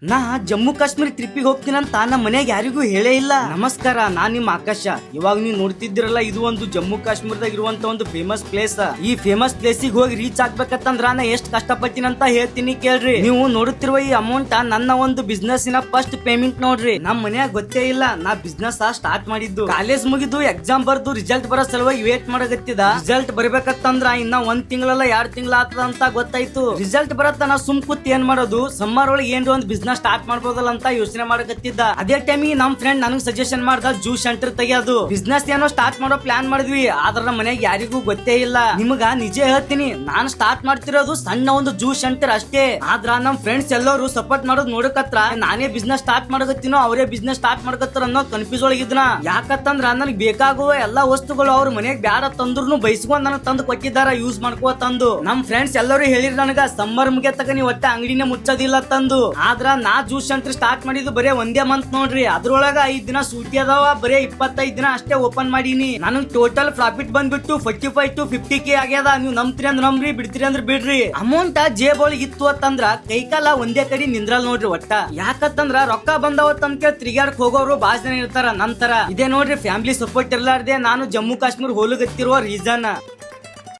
ನಾ ಜಮ್ಮು ಕಾಶ್ಮೀರ ಟ್ರಿಪ್ಪಿಗೆ ಹೋಗ್ತೀನಂತ ನಮ್ಮ ಮನ್ಯಾಗ ಯಾರಿಗೂ ಹೇಳೇ ಇಲ್ಲ. ನಮಸ್ಕಾರ, ನಾನ್ ನಿಮ್ಮ ಆಕಾಶ. ಇವಾಗ ನೀವು ನೋಡ್ತಿದ್ದೀರಲ್ಲ, ಇದು ಒಂದು ಜಮ್ಮು ಕಾಶ್ಮೀರದಾಗ ಇರುವಂತ ಒಂದು ಫೇಮಸ್ ಪ್ಲೇಸ್. ಈ ಫೇಮಸ್ ಪ್ಲೇಸಿಗೆ ಹೋಗಿ ರೀಚ್ ಆಗ್ಬೇಕಂತಂದ್ರ ನಾ ಎಷ್ಟ್ ಕಷ್ಟಪಟ್ಟಿನಂತ ಹೇಳ್ತೀನಿ ಕೇಳ್ರಿ. ನೀವು ನೋಡುತ್ತಿರುವ ಈ ಅಮೌಂಟ್ ನನ್ನ ಒಂದು ಬಿಸ್ನೆಸ್ ನ ಫಸ್ಟ್ ಪೇಮೆಂಟ್ ನೋಡ್ರಿ. ನಮ್ ಮನ್ಯಾಗ ಗೊತ್ತೇ ಇಲ್ಲ ನಾ ಬಿಸ್ನೆಸ್ ಸ್ಟಾರ್ಟ್ ಮಾಡಿದ್ದು. ಕಾಲೇಜ್ ಮುಗಿದು ಎಕ್ಸಾಮ್ ಬರ್ದು ರಿಸಲ್ಟ್ ಬರೋ ಸಲುವಾಗಿ ವೇಟ್ ಮಾಡಕತ್ತಿದ. ರಿಸಲ್ಟ್ ಬರ್ಬೇಕಂತಂದ್ರ ಇನ್ನ 1 ತಿಂಗಳಲ್ಲ 2 ತಿಂಗಳ ಆತದ ಅಂತ ಗೊತ್ತಾಯ್ತು. ರಿಸಲ್ಟ್ ಬರತ್ತ ನಾ ಸುಮ್ ಕೂತ್ ಏನ್ ಮಾಡೋದು, ಸಮ್ಮರ್ ಒಳಗೆ ಏನ್ರಿ ಒಂದು ಬಿಸ್ನೆಸ್ ಸ್ಟಾರ್ಟ್ ಮಾಡ್ಬೋದಲ್ಲ ಅಂತ ಯೋಚನೆ ಮಾಡಕತ್ತಿದ್ದ. ಅದೇ ಟೈಮಿಗೆ ನಮ್ ಫ್ರೆಂಡ್ ನನಗ್ ಸಜೆಷನ್ ಮಾಡ್ದ ಜ್ಯೂಸ್ ಸೆಂಟರ್ ತೆಗಿಯೋದು. ಬಿಸ್ನೆಸ್ ಏನೋ ಸ್ಟಾರ್ಟ್ ಮಾಡೋ ಪ್ಲಾನ್ ಮಾಡಿದ್ವಿ. ಆದ್ರ ನಮ್ಮ ಮನೆಗೆ ಯಾರಿಗೂ ಗೊತ್ತೇ ಇಲ್ಲ. ನಿಮಗ ನಿಜ ಹೇಳ್ತೀನಿ, ನಾನ್ ಸ್ಟಾರ್ಟ್ ಮಾಡ್ತಿರೋದು ಸಣ್ಣ ಒಂದು ಜ್ಯೂಸ್ ಸೆಂಟರ್ ಅಷ್ಟೇ. ಆದ್ರ ನಮ್ ಫ್ರೆಂಡ್ಸ್ ಎಲ್ಲರೂ ಸಪೋರ್ಟ್ ಮಾಡೋದು ನೋಡಕತ್ರ ನಾನೇ ಬಿಸ್ನೆಸ್ ಸ್ಟಾರ್ಟ್ ಮಾಡಕತ್ತೀನೋ ಅವರೇ ಬಿಸ್ನೆಸ್ ಸ್ಟಾರ್ಟ್ ಮಾಡಕತ್ತಾರ ಅನ್ನೋ ಕನ್ಫ್ಯೂಸ್ ಒಳಗಿದ್ನ. ಯಾಕಂತಂದ್ರ ನನಗೆ ಬೇಕಾಗುವ ಎಲ್ಲಾ ವಸ್ತುಗಳು ಅವ್ರ ಮನೆಗೆ ಬ್ಯಾಡ ತಂದ್ರು ಬೈಸ್ಕೊಂಡ್ ನನಗ್ ತಂದು ಕೊಟ್ಟಿದಾರ, ಯೂಸ್ ಮಾಡ್ಕೋ ತಂದು. ನಮ್ ಫ್ರೆಂಡ್ಸ್ ಎಲ್ಲರೂ ಹೇಳಿರ್ ನನಗ ಸಮ್ಮರ್ ಮುಗಿಯ ತಗ ನೀವ್ ಒಟ್ಟ ಅಂಗಡಿನೇ ಮುಚ್ಚೋದಿಲ್ಲ ತಂದು. ಆದ್ರ ನಾ ಜ್ಯೂಸ್ ಸೆಂಟರ್ ಸ್ಟಾರ್ಟ್ ಮಾಡಿದ್ದು ಬರೇ 1 ಮಂತ್ ನೋಡ್ರಿ. ಅದ್ರೊಳಗ 5 ದಿನ ಸೂಟಿ ಅದಾವ, ಬರೇ 25 ದಿನ ಅಷ್ಟೇ ಓಪನ್ ಮಾಡೀನಿ. ನನಗ್ ಟೋಟಲ್ ಪ್ರಾಫಿಟ್ ಬಂದ್ಬಿಟ್ಟು 45 to 50K ಆಗ್ಯದ. ನೀವು ನಂಬ್ತೀರಿ ಅಂದ್ರ ನಂಬ್ರಿ, ಬಿಡ್ತೀರಿ ಅಂದ್ರ ಬಿಡ್ರಿ. ಅಮೌಂಟ್ ಜೇಬ್ ಒಳಗೆ ಇತ್ತು ಅಂತಂದ್ರ ಕೈಕಾಲ ಒಂದೇ ಕಡೆ ನಿಂದ್ರಲ್ ನೋಡ್ರಿ ಒಟ್ಟ. ಯಾಕಂತಂದ್ರ ರೊಕ್ಕ ಬಂದವತ್ ಅಂತ ತಿರ್ಗಾಡಕ್ ಹೋಗೋರು ಬಾಳ ಜನ ಇರ್ತಾರ. ನಂತರ ಇದೇ ನೋಡ್ರಿ ಫ್ಯಾಮಿಲಿ ಸಪೋರ್ಟ್ ಇರ್ಲಾರ್ದೆ ನಾನು ಜಮ್ಮು ಕಾಶ್ಮೀರ ಹೋಲಗತ್ತಿರುವ ರೀಸನ್.